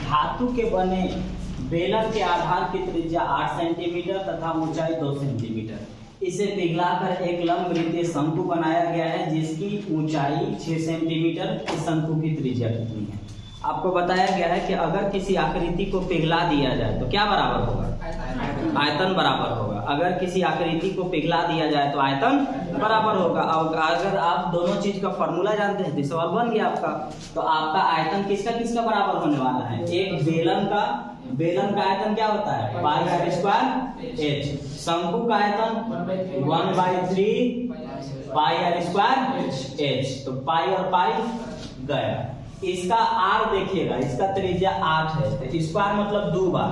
धातु के बने बेलन के आधार की त्रिज्या 8 सेंटीमीटर तथा ऊंचाई 2 सेंटीमीटर। इसे पिघलाकर एक लंबवृत्तीय शंकु बनाया गया है जिसकी ऊंचाई 6 सेंटीमीटर। इस शंकु की त्रिज्या कितनी है? आपको बताया गया है कि अगर किसी आकृति को पिघला दिया जाए तो क्या बराबर होगा? आयतन बराबर होगा। अगर किसी आकृति को पिघला दिया जाए तो आयतन बराबर होगा। और अगर आप दोनों चीज का फॉर्मूला जानते हैं तो सवाल बन गया आपका। तो आपका आयतन किसका किसका बराबर होने वाला है? एक बेलन का आयतन क्या होता है? Pi r square H. शंकु का आयतन 1/3 पाई आर स्क्वायर एच। तो पाई और पाई गया। इसका आर देखिएगा, इसका त्रिज्या 8 है तो स्क्वायर मतलब 2 बार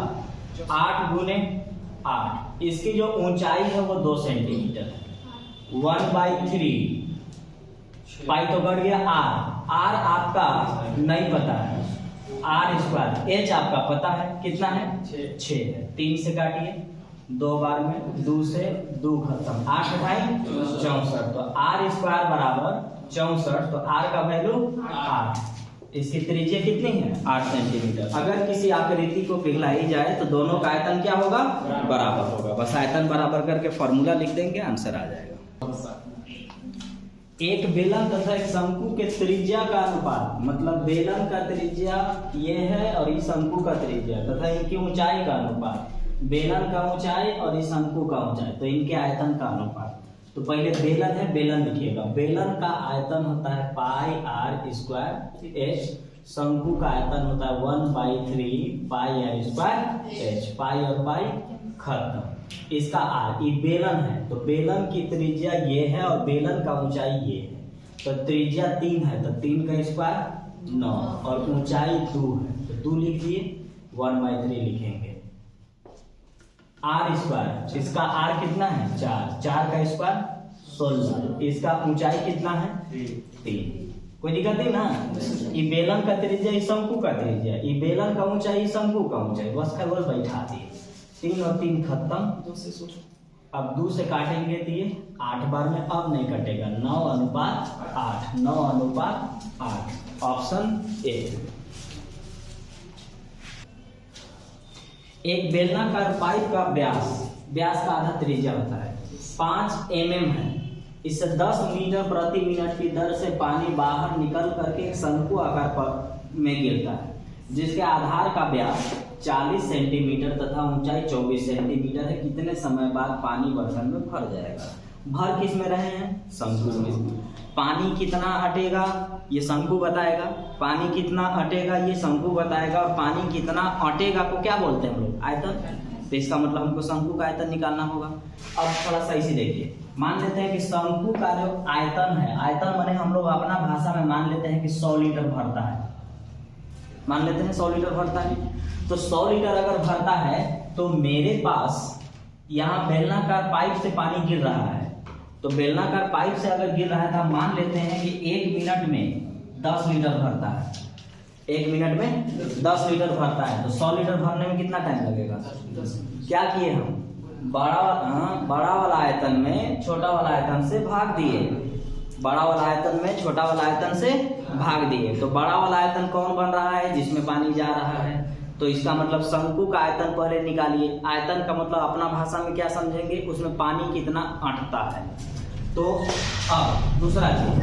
8 गुने 8। इसकी जो ऊंचाई है वो 2 सेंटीमीटर है। 1/3 पाई तो बढ़ गया आर आपका नहीं पता है, आर स्क्वायर। एच आपका पता है कितना है? 6 है। 3 से काटिए 2 बार में, 2 से 2 खत्म, 8 भाई 64। तो आर स्क्वायर बराबर 64। तो आर का वैल्यू 8। इसकी त्रिज्या कितनी है? 8 सेंटीमीटर। अगर किसी आकृति को पिघलाई जाए तो दोनों का आयतन क्या होगा? बराबर होगा। बस आयतन बराबर करके फॉर्मूला लिख देंगे, आंसर आ जाएगा। एक बेलन तथा एक शंकु के त्रिज्या का अनुपात, मतलब बेलन का त्रिज्या ये है और इस शंकु का त्रिज्या तथा इनकी ऊंचाई का अनुपात, बेलन का ऊंचाई और इस शंकु का ऊंचाई, तो इनके आयतन का अनुपात। तो पहले बेलन है, बेलन लिखिएगा। बेलन का आयतन होता है पाई आर स्क्वायर एच। शंकु का आयतन होता है 1/3 पाई आर स्क्वायर एच। पाई और पाई खत्म। इसका आर, ये बेलन है तो बेलन की त्रिज्या ये है और बेलन का ऊंचाई ये है। तो त्रिज्या 3 है तो 3 का स्क्वायर 9 और ऊंचाई 2 है तो 2 लिख दिए, 1/3 लिखेंगे। आर स्क्वायर, इसका आर कितना है? 4। 4 का स्क्वायर 16। इसका ऊंचाई कितना है? 3। कोई दिक्कत नहीं ना? ये बेलन का त्रिज्या, इस शंकु का त्रिज्या, ये बेलन का ऊंचाई, इस शंकु का ऊंचाई, बस खरगोश बैठा दिए। 3 और 3 खत्म। अब 2 से काटेंगे तो ये 8 बार में अब नहीं कटेगा। 9:8। 9:8। Option A. एक बेलनाकार पाइप का व्यास का आधा त्रिज्या होता है 5 mm है। इससे 10 मीटर प्रति मिनट की दर से पानी बाहर निकल करके एक शंकु आकार पर में गिरता है जिसके आधार का व्यास 40 सेंटीमीटर तथा ऊंचाई 24 सेंटीमीटर है। कितने समय बाद पानी बर्तन में भर जाएगा? भर किस में रहे हैं? शंकु में। पानी कितना अटेगा ये शंकु बताएगा, पानी कितना अटेगा ये शंकु बताएगा, और पानी कितना अटेगा को क्या बोलते हैं हम लोग? आयतन। तो इसका मतलब हमको शंकु का आयतन निकालना होगा। अब थोड़ा सही से देखिए, मान लेते हैं कि शंकु का जो आयतन है, आयतन माने हम लोग अपना भाषा में मान लेते हैं कि 100 लीटर भरता है। मान लेते हैं 100 लीटर भरता है। तो 100 लीटर अगर भरता है तो मेरे पास यहाँ बेलनाकार पाइप से पानी गिर रहा है। तो बेलनाकार पाइप से अगर गिर रहा है तो हम मान लेते हैं कि 1 मिनट में 10 लीटर भरता है। 1 मिनट में 10 लीटर भरता है। तो 100 लीटर भरने में कितना टाइम लगेगा? क्या किए हम? बड़ा वाला आयतन में छोटा वाला आयतन से भाग दिए। बड़ा वाला आयतन में छोटा वाला आयतन से भाग दिए। तो बड़ा वाला आयतन कौन बन रहा है? जिसमें पानी जा रहा है। तो इसका मतलब शंकु का आयतन पहले निकालिए। आयतन का मतलब अपना भाषा में क्या समझेंगे? उसमें पानी कितना अटता है। तो अब दूसरा चीज,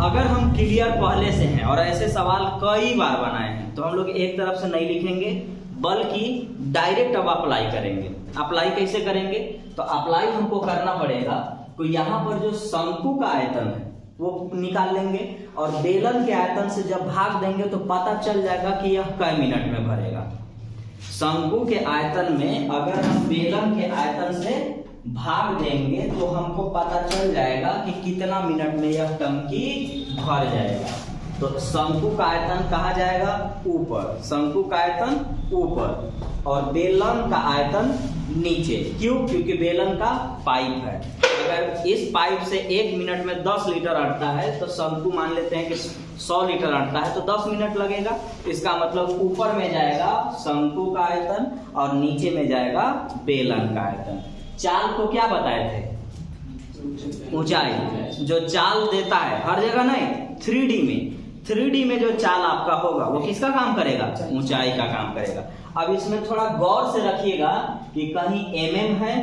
अगर हम क्लियर पहले से हैं और ऐसे सवाल कई बार बनाए हैं तो हम लोग एक तरफ से नहीं लिखेंगे बल्कि डायरेक्ट अब अप्लाई करेंगे। अप्लाई कैसे करेंगे? तो अप्लाई हमको करना पड़ेगा तो यहाँ पर जो शंकु का आयतन है वो निकाल लेंगे और बेलन के आयतन से जब भाग देंगे तो पता चल जाएगा कि यह कई मिनट में भरेगा। शंकु के आयतन में अगर हम बेलन के आयतन से भाग देंगे तो हमको पता चल जाएगा कि कितना मिनट में यह टंकी भर जाएगा। तो शंकु का आयतन कहाँ जाएगा? ऊपर। शंकु का आयतन ऊपर और बेलन का आयतन नीचे। क्यों? क्योंकि बेलन का पाइप है। अगर इस पाइप से 1 मिनट में 10 लीटर अटता है तो शंकु मान लेते हैं कि 100 लीटर अटता है तो 10 मिनट लगेगा। इसका मतलब ऊपर में जाएगा शंकु का आयतन और नीचे में जाएगा बेलन का आयतन। चाल को क्या बताए थे? ऊंचाई। जो चाल देता है हर जगह नहीं, 3D में 3D में जो चाल आपका होगा वो किसका काम करेगा? ऊंचाई का काम करेगा। अब इसमें थोड़ा गौर से रखिएगा कि कहीं mm है,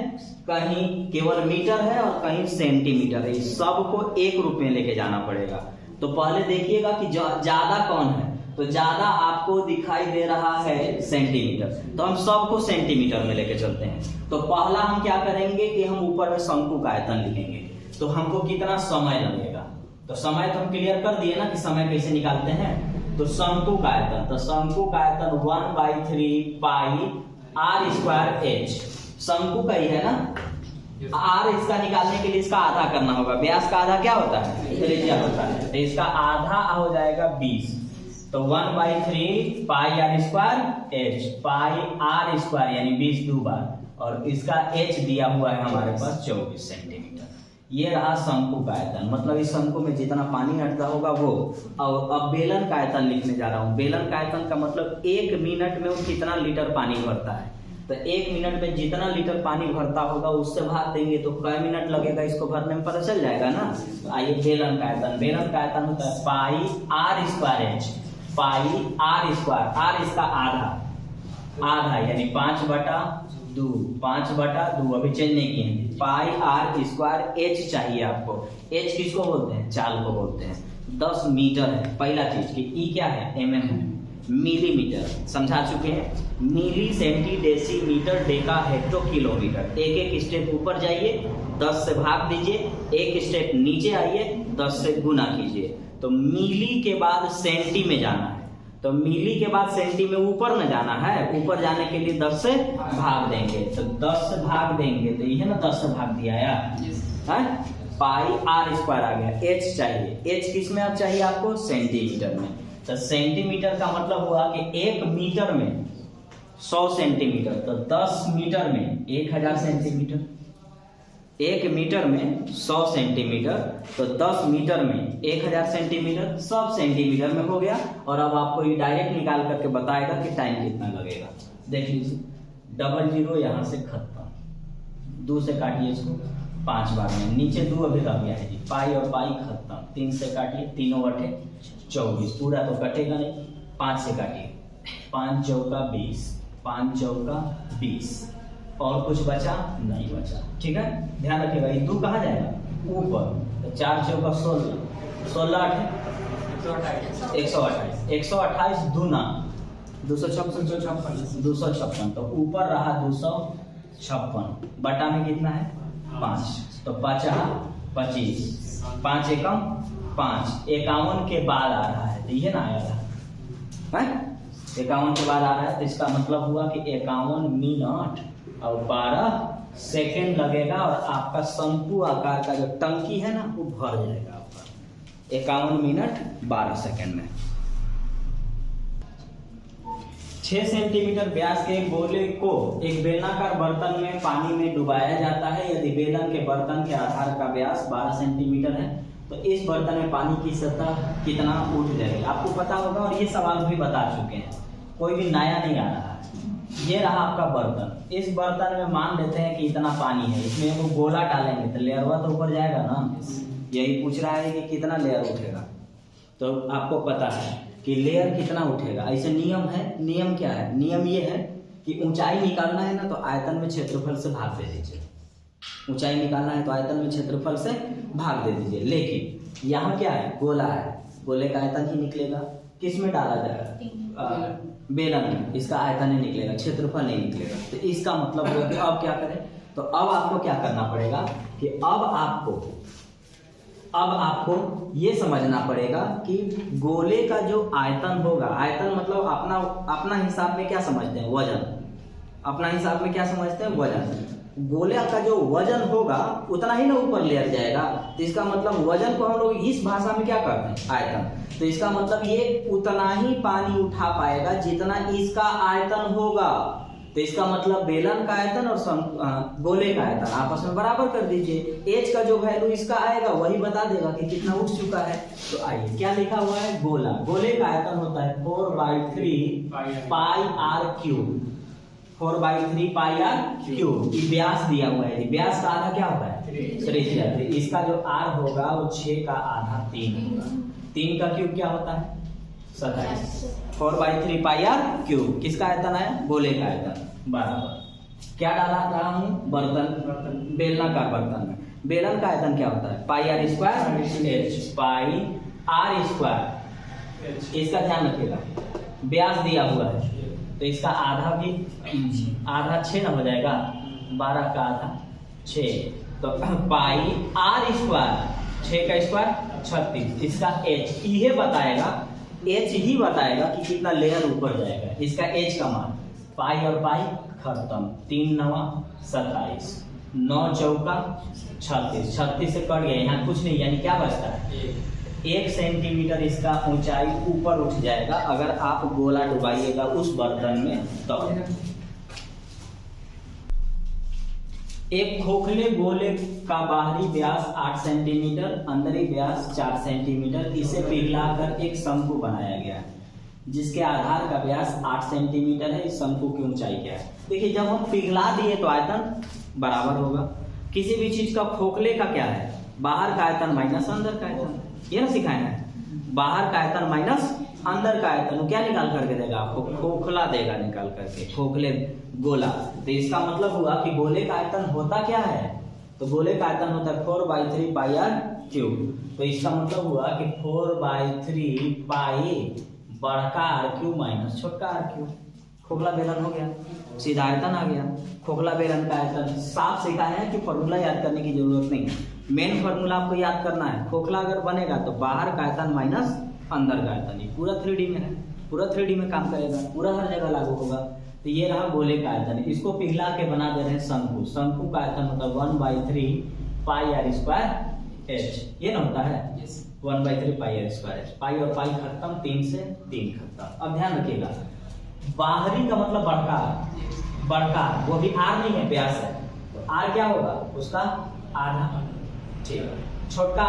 कहीं केवल मीटर है और कहीं सेंटीमीटर है। इस सबको एक रूप में लेके जाना पड़ेगा। तो पहले देखिएगा कि ज्यादा कौन है, तो ज्यादा आपको दिखाई दे रहा है सेंटीमीटर, तो हम सबको सेंटीमीटर में लेके चलते हैं। तो पहला हम क्या करेंगे कि हम ऊपर में शंकु का आयतन लिखेंगे। तो हमको कितना समय लगेगा, तो समय तो हम क्लियर कर दिए ना कि समय कैसे निकालते हैं। तो शंकु का आयतन, तो शंकु का आयतन 1/3 पाई r स्क्वायर h, शंकु का ही है ना। r इसका निकालने के लिए इसका आधा करना होगा। व्यास का आधा क्या होता है? त्रिज्या होता है। तो इसका आधा हो जाएगा 20। तो 1/3 पाई r स्क्वायर h, पाई r स्क्वायर यानी 20 दो बार, और इसका h दिया हुआ है हमारे पास 24 सेंटीमीटर। ये रहा शंकु का आयतन, मतलब इस शंकु में जितना पानी अटका होगा वो। और अब बेलन का आयतन लिखने जा रहा हूँ। बेलन का आयतन का मतलब 1 मिनट में वो कितना लीटर पानी भरता है। तो 1 मिनट में जितना लीटर पानी भरता होगा उससे भाग देंगे तो कई मिनट लगेगा इसको भरने में, पता चल जाएगा ना। तो आइए बेलन का आयतन, बेलन का आयतन होता है पाई r स्क्वायर h, पाई r स्क्वायर, r इसका आधा यानी 5/2, 5/2 अभी चेंज नहीं किए हैं। पाई r स्क्वायर h चाहिए आपको। h किसको बोलते हैं? चाल को बोलते हैं। 10 मीटर है पहला चीज कि ई क्या है? mm है। मिलीमीटर समझा चुके हैं। Milli, centi, decimetre, deca, hecto, kilometre. एक एक स्टेप ऊपर जाइए, 10 से भाग दीजिए, एक स्टेप नीचे आइए, 10 से गुना कीजिए। तो मिली के बाद सेंटी में जाना है, तो मिली के बाद सेंटी में ऊपर न जाना है। ऊपर जाने के लिए 10 से भाग देंगे, तो 10 से भाग देंगे तो ये ना 10 से भाग दिया यार, पाई r स्क्वायर आ गया। h चाहिए, h किस में अब चाहिए आपको? सेंटीमीटर में। तो सेंटीमीटर का मतलब हुआ कि 1 मीटर में 100 सेंटीमीटर, तो 10 मीटर में 1000 सेंटीमीटर। 1 मीटर में 100 सेंटीमीटर, तो 10 मीटर में 1000 सेंटीमीटर, सब सेंटीमीटर में हो गया। और अब आपको ये डायरेक्ट निकाल करके बताएगा कि टाइम कितना लगेगा। देख लीजिए, 00 यहाँ से खत्म, 2 से काटिए इसको 5 बार में, नीचे 2 अभी रह गया है जी। पाई और पाई खत्म, 3 से काटिए, 3 बटे 24, पूरा तो कटेगा नहीं। 5 से काटिए, 5 चौका 20, 5 चौका 20, और कुछ बचा? नहीं बचा। ठीक है, ध्यान रखिएगा। ये 2 कहाँ जाएगा? ऊपर। तो 4 चौका 16, 16 128, 128 दूना 256, तो ऊपर रहा 256, बटा में कितना है? 5, तो 5 25, 5 एकम 5, 51 के बाद आ रहा है, तो ये ना आया था 51 के बाद आ रहा है। तो इसका मतलब हुआ कि 51 मिनट और 12 सेकेंड लगेगा, और आपका शंकु आकार का जो टंकी है ना वो भर जाएगा आपका 51 मिनट 12 सेकेंड में। 6 सेंटीमीटर व्यास के गोले को एक बेलनाकार बर्तन में पानी में डुबाया जाता है। यदि बेलन के बर्तन के आधार का व्यास 12 सेंटीमीटर है तो इस बर्तन में पानी की सतह कितना उठ जाएगी? आपको पता होगा, और ये सवाल भी बता चुके हैं, कोई भी नया नहीं आ रहा है। ये रहा आपका बर्तन। इस बर्तन में मान लेते हैं कि इतना पानी है, इसमें वो गोला डालेंगे तो लेयरवा तो ऊपर जाएगा ना। यही पूछ रहा है कि कितना लेयर उठेगा, तो आपको पता है कि लेयर कितना उठेगा। ऐसे नियम है। नियम क्या है? नियम ये है कि ऊंचाई निकालना है ना तो आयतन में क्षेत्रफल से भाग दे दीजिए। ऊंचाई निकालना है तो आयतन में क्षेत्रफल से भाग दे दीजिए। लेकिन यहाँ क्या है? गोला है, गोले का आयतन ही निकलेगा। किस में डाला जाएगा? बेलन में। इसका आयतन ही निकलेगा, क्षेत्रफल नहीं निकलेगा। तो इसका मतलब है कि अब क्या करें? तो अब आपको क्या करना पड़ेगा कि अब आपको ये समझना पड़ेगा कि गोले का जो आयतन होगा, आयतन मतलब अपना हिसाब में क्या समझते हैं? वजन। अपना हिसाब में क्या समझते हैं? वजन। गोले का जो वजन होगा उतना ही ना ऊपर लेयर जाएगा। तो इसका मतलब वजन को हम लोग इस भाषा में क्या करते हैं? आयतन। तो इसका मतलब ये उतना ही पानी उठा पाएगा जितना इसका आयतन होगा। तो इसका मतलब बेलन का आयतन और गोले का आयतन आपस में बराबर कर दीजिए। एच का जो वैल्यू इसका आएगा वही बता देगा कि कितना उठ चुका है। तो आइए, क्या लिखा हुआ है? गोला। गोले का आयतन होता है 4/3 पाई r क्यूब। 4/3 पाई r क्यूब। व्यास दिया हुआ है। व्यास का आधा क्या होता है? त्रिज्या। इसका जो r होगा वो 6 का आधा 3 होगा। 3 का क्यूब क्या होता है 27। 4/3 पाई आर क्यूब किसका आयतन है गोले का आयतन बराबर क्या डाला रहा हूँ बर्तन बेलनाकार बर्तन में बेलन का आयतन क्या होता है pi r square h pi r square. इसका ध्यान रखिएगा व्यास दिया हुआ है तो इसका आधा भी आधा 6 ना हो जाएगा 12 का आधा 6 तो पाई आर स्क्वायर 6 का स्क्वायर 36। इसका एच ये बताएगा एच ही बताएगा कि कितना लेयर ऊपर जाएगा। इसका एच का मान पाई और पाई खत्म 3 9 27 9 चौका 36 36 से कट गया यहाँ कुछ नहीं यानी क्या बचता है 1 सेंटीमीटर इसका ऊंचाई ऊपर उठ जाएगा अगर आप गोला डुबाइएगा उस बर्तन में तो एक खोखले गोले का बाहरी व्यास 8 सेंटीमीटर अंदरी व्यास 4 सेंटीमीटर इसे पिघलाकर एक शंकु बनाया गया है जिसके आधार का व्यास 8 सेंटीमीटर है। इस शंकु की ऊंचाई क्या है देखिए जब हम पिघला दिए तो आयतन बराबर होगा। किसी भी चीज का खोखले का क्या है बाहर का आयतन माइनस अंदर का आयतन ये ना सिखाया है बाहर का आयतन माइनस अंदर का आयतन क्या निकाल करके देगा आपको खोखला देगा निकाल करके खोखले गोला। तो इसका मतलब हुआ कि गोले का आयतन होता क्या है तो गोले का आयतन होता है 4/3 पाई आर क्यूब। तो इसका मतलब हुआ कि 4/3 पाई बड़का आर क्यूब माइनस छोटका आर क्यूब खोखला बेलन हो गया सीधा आयतन आ गया। खोखला बेलन का आयतन साफ सिखाया है कि फॉर्मूला याद करने की जरूरत नहीं है मेन फॉर्मूला आपको याद करना है। खोखला अगर बनेगा तो बाहर का आयतन माइनस अंदर का आयतन ये पूरा 3D में है पूरा 3D में काम करेगा पूरा हर जगह लागू होगा। तो ये रहा गोले का आयतन इसको पिघला के बना दे रहे हैं शंकु। शंकु का आयतन होता है 1/3 पाई आर स्क्वायर एच ये ना होता है 1/3 पाई आर स्क्वायर एच पाई और पाई खत्म 3 से 3 खत्म। अब ध्यान रखिएगा बाहरी का मतलब बड़का वो भी आर नहीं है व्यास है तो आर क्या होगा उसका आधा ठीक है। छोटका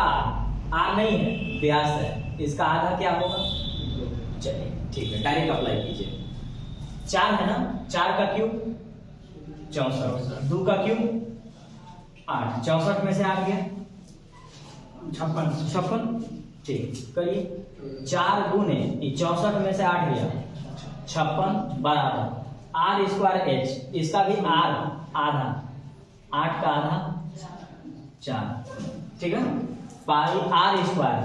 आर नहीं है व्यास है इसका आधा क्या होगा चलिए ठीक है डायरेक्ट अप्लाई कीजिए 4 है ना 4 का क्यूब 64 2 का क्यूब 8 64 में से 8 गया 56 ठीक करिए 4 गुने 64 में से 8 गया 56 बराबर आर स्क्वायर एच इसका भी आर आधा 8 का आधा 4 ठीक है पाई आर स्क्वायर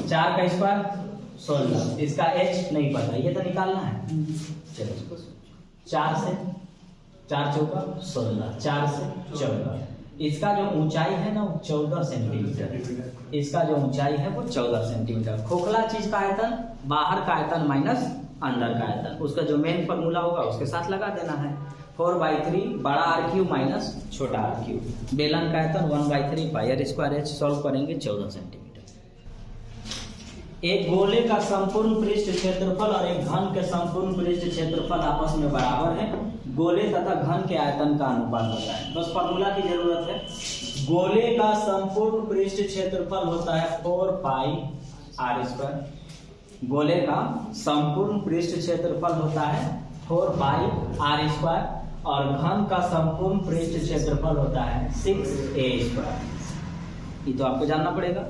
4 का स्क्वायर 16 इसका एच नहीं पता ये तो निकालना है चलो 4 से 4 चौका 16 4 से 14 इसका जो ऊंचाई है ना वो 14 सेंटीमीटर इसका जो ऊंचाई है वो 14 सेंटीमीटर। खोखला चीज का आयतन बाहर का आयतन माइनस अंदर का आयतन उसका जो मेन फॉर्मूला होगा उसके साथ लगा देना है 4/3 बड़ा आर क्यूब माइनस छोटा आर क्यूब बेलन का आयतन 1/3 पाई आर स्क्वायर एच सॉल्व करेंगे 14 सेंटीमीटर। एक गोले का संपूर्ण पृष्ठ क्षेत्रफल और एक घन के संपूर्ण पृष्ठ क्षेत्रफल आपस में बराबर है। गोले तथा घन के आयतन का अनुपात होता है बस फॉर्मूला की जरूरत है। गोले का संपूर्ण पृष्ठ क्षेत्रफल होता है 4 पाई आर स्क्वायर गोले का संपूर्ण पृष्ठ क्षेत्रफल होता है 4 पाई आर स्क्वायर और घन का संपूर्ण पृष्ठ क्षेत्रफल होता है 6a स्क्वायर। ये तो आपको जानना पड़ेगा।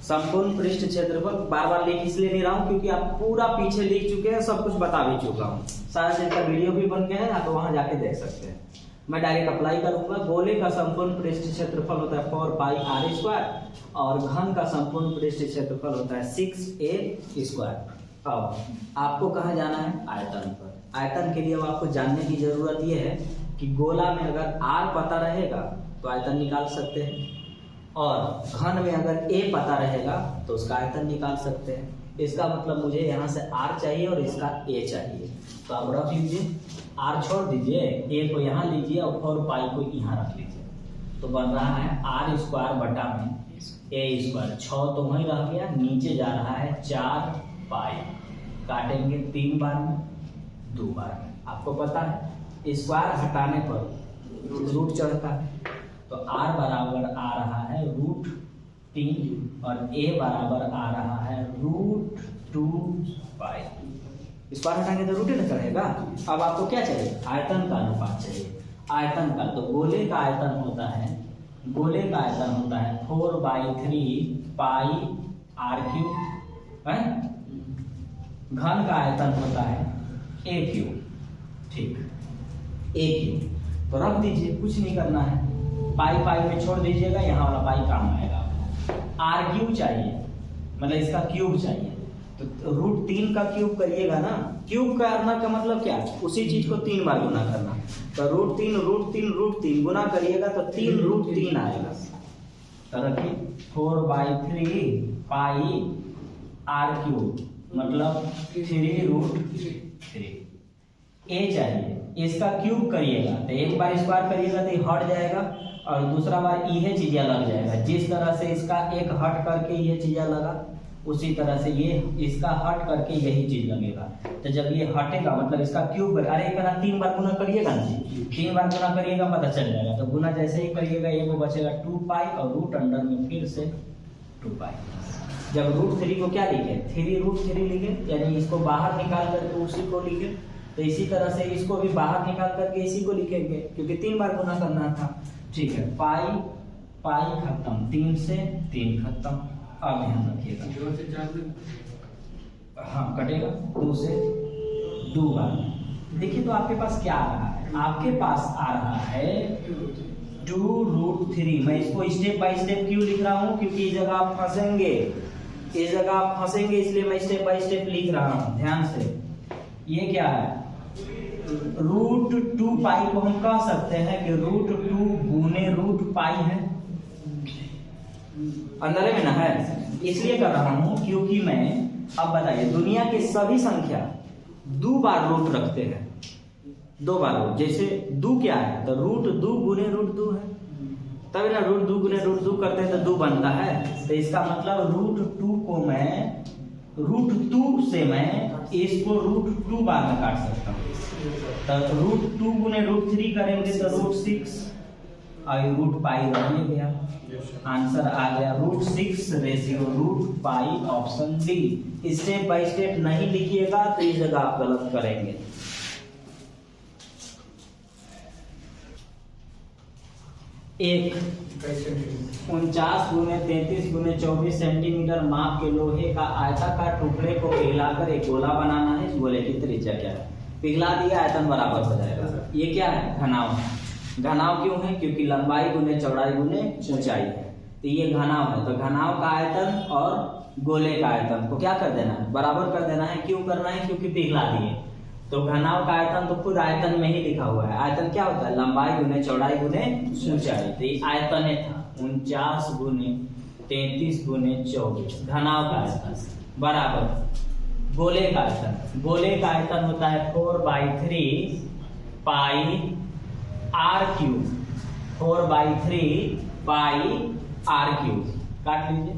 संपूर्ण पृष्ठ क्षेत्रफल बार बार लिख इसलिए नहीं रहा हूं क्योंकि आप पूरा पीछे लिख चुके हैं सब कुछ बता भी चुका हूं सारा चीज का वीडियो भी बन गया है ना तो वहां जाके देख सकते हैं। मैं डायरेक्ट अप्लाई करूंगा। गोले का संपूर्ण पृष्ठ क्षेत्रफल होता है 4 पाई आर स्क्वायर और घन का संपूर्ण पृष्ठ क्षेत्रफल होता है 6a स्क्वायर। अब आपको कहाँ जाना है आयतन पर। आयतन के लिए अब आपको जानने की जरूरत यह है कि गोला में अगर आर पता रहेगा तो आयतन निकाल सकते हैं और घन में अगर a पता रहेगा तो उसका आयतन निकाल सकते हैं। इसका मतलब मुझे यहाँ से r चाहिए और इसका a चाहिए तो आप रख लीजिए r छोड़ दीजिए a को यहाँ लीजिए और 4 पाई को यहाँ रख लीजिए तो बन रहा है r स्क्वायर बटा में a स्क्वायर 6 तो वहीं रह गया नीचे जा रहा है 4 पाई काटेंगे 3 बार में 2 बार में। आपको पता है स्क्वायर हटाने पर रूट चढ़ता है तो r बराबर आ रहा है √3 और a बराबर आ रहा है √2 पाई। स्क्वायर हटाएंगे तो रूट ही ना चढ़ेगा। अब आपको क्या चाहिए आयतन का अनुपात चाहिए। आयतन का तो गोले का आयतन होता है 4/3 पाई r³ है, घन का आयतन होता है a क्यूब, ठीक, a क्यूब। तो रख दीजिए, कुछ नहीं करना है, पाई पाई में छोड़ दीजिएगा, यहाँ वाला पाई काम आएगा आपको। आर क्यूब चाहिए, मतलब इसका क्यूब चाहिए, तो रूट 3 का क्यूब करिएगा ना। क्यूब करना का मतलब क्या, उसी चीज को 3 बार गुना करना। तो रूट 3 गुना करिएगा तो 3 रूट 3 आएगा। तो रखिए 4/3 पाई आर क्यूब, मतलब 3 रूट 3। ए चाहिए, इसका क्यूब करिएगा तो एक बार स्क्वायर करिएगा तो ये हट जाएगा, और दूसरा बार यह चीज़ लग जाएगा। जिस तरह से इसका एक हट करके यह चीज़ लगा, उसी तरह से ये इसका हट करके यही चीज लगेगा। तो जब ये हटेगा मतलब इसका क्यूब, अरे एक बार 3 बार गुना करिएगा ना जी, 3 बार गुना करिएगा पता चल जाएगा। तो गुना जैसे ही करिएगा ये वो बचेगा 2 पाई, और रूट अंडर में फिर से 2 पाई। जब रूट 3 को क्या लिखे, 3 रूट 3 लिखे, यानी इसको बाहर निकाल करके उसी को लिखे। तो इसी तरह से इसको भी बाहर निकाल करके इसी को लिखेंगे, क्योंकि 3 बार गुना करना था। ठीक है, पाई पाई खत्म, 3 से 3 खत्म। अब ध्यान रखिएगा, हाँ कटेगा 2 से 2 बार। देखिए तो आपके पास क्या आ रहा है, आपके पास आ रहा है 2 रूट 3। मैं इसको स्टेप बाय स्टेप क्यों लिख रहा हूँ, क्योंकि इस जगह आप फंसेंगे, इस जगह आप फंसेंगे, इसलिए मैं स्टेप बाय स्टेप लिख रहा हूँ। ध्यान से, ये क्या है, रूट 2 पाई को हम कह सकते हैं कि रूट 2 गुने रूट पाई है, अंदर में ना है, इसलिए कर रहा हूं क्योंकि मैं, अब बताइए, दुनिया के सभी संख्या 2 बार रूट रखते हैं, 2 बार रूट। जैसे 2 क्या है, तो रूट 2 गुने रूट 2 है, तभी ना रूट 2 गुने रूट 2 करते हैं तो 2 बनता है। तो इसका मतलब रूट 2 को मैं, रूट 2 से मैं इसको रूट 2 बार में काट सकता हूँ। तो रूट 2 गुने रूट 3 करेंगे तो रूट 6, और रूट पाई रह गया। आंसर आ गया root 6 ratio root pi, option D. Step by step नहीं लिखिएगा तो इस जगह आप गलत करेंगे। एक 49 गुने 33 गुने 24 सेंटीमीटर माप के लोहे का आयताकार टुकड़े को पिघलाकर एक गोला बनाना है। इस गोले की त्रिज्या क्या है, पिघला दिया, आयतन बराबर हो जाएगा। ये क्या है, घनाव। घनाव क्यों है, क्योंकि लंबाई गुने चौड़ाई गुने ऊंचाई है, तो ये घनाव है। तो घनाव का आयतन और गोले का आयतन को क्या कर देना है, बराबर कर देना है। क्यों करना है, क्योंकि पिघला दिए। तो घनाव का आयतन तो खुद आयतन में ही लिखा हुआ है। आयतन क्या होता है, लंबाई गुने चौड़ाई गुने ऊंचाई। तो ये आयतन था 49 गुने 33 गुने 24, घनाव का आयतन बराबर गोले का आयतन। गोले का आयतन होता है 4/3 pi r cube, 4/3 pi r cube. काट लीजिए,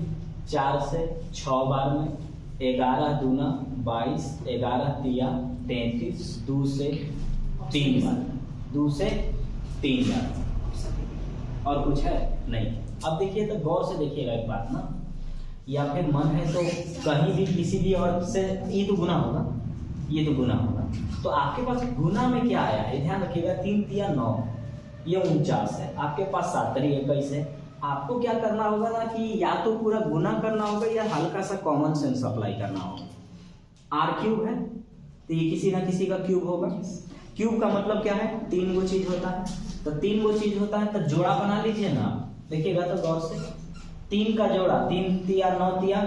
4 से 6 बार में, 11 दूना 22, 11 तिया 33, 2 से 3 बार, 2 से 3 बार। और कुछ है नहीं। अब देखिए तो गौर से देखिएगा एक बात ना, या फिर मन है तो कहीं भी किसी भी और से, ये तो गुना होगा, ये तो गुना होगा। तो आपके पास गुना में क्या आया है, ध्यान रखिएगा, 3 तिया 9, ये 49 है, आपके पास 7 21 है। आपको क्या करना होगा ना कि या तो पूरा गुना करना होगा या हल्का सा कॉमन सेंस अप्लाई करना होगा। आर क्यूब है तो ये किसी ना किसी का क्यूब होगा। क्यूब का मतलब क्या है, 3 गो चीज होता है। तो 3 गो चीज होता है तो जोड़ा बना लीजिए ना, देखिएगा तो गौर से, 3 का जोड़ा, 3 तिया 9 तिया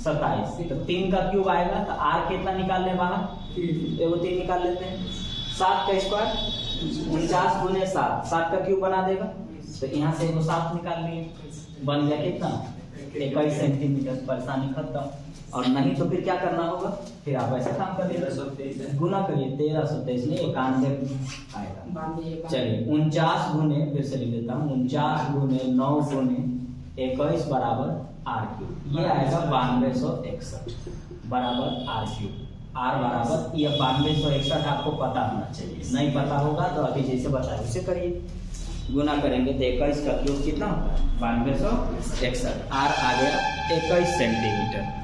27, तो 3 का क्यूब आएगा। तो आर कितना निकाल ले बाहर, एगो 3 निकाल लेते हैं। 7 का स्क्वायर 49 गुने 7, 7 का क्यूब बना देगा। तो यहाँ से एगो 7 निकाल लिए, बन गया कितना, 21 सेंटीमीटर। परेशानी खत्म। और नहीं तो फिर क्या करना होगा, फिर आप ऐसा काम करिए, गुना करिए, 1323 नहीं 91 आएगा। चलिए 49 गुने, फिर से लिख देता हूँ, 49 गुने 9 गुने 21 बराबर आर क्यूब। ये आएगा 9261 बराबर आर क्यूब। आर बराबर ये 9261 आपको पता होना चाहिए। नहीं पता होगा तो अभी जैसे बताया उसे करिए, गुना करेंगे तो 21 का क्यूब कितना होगा, 9261। आर आ गया 21 सेंटीमीटर।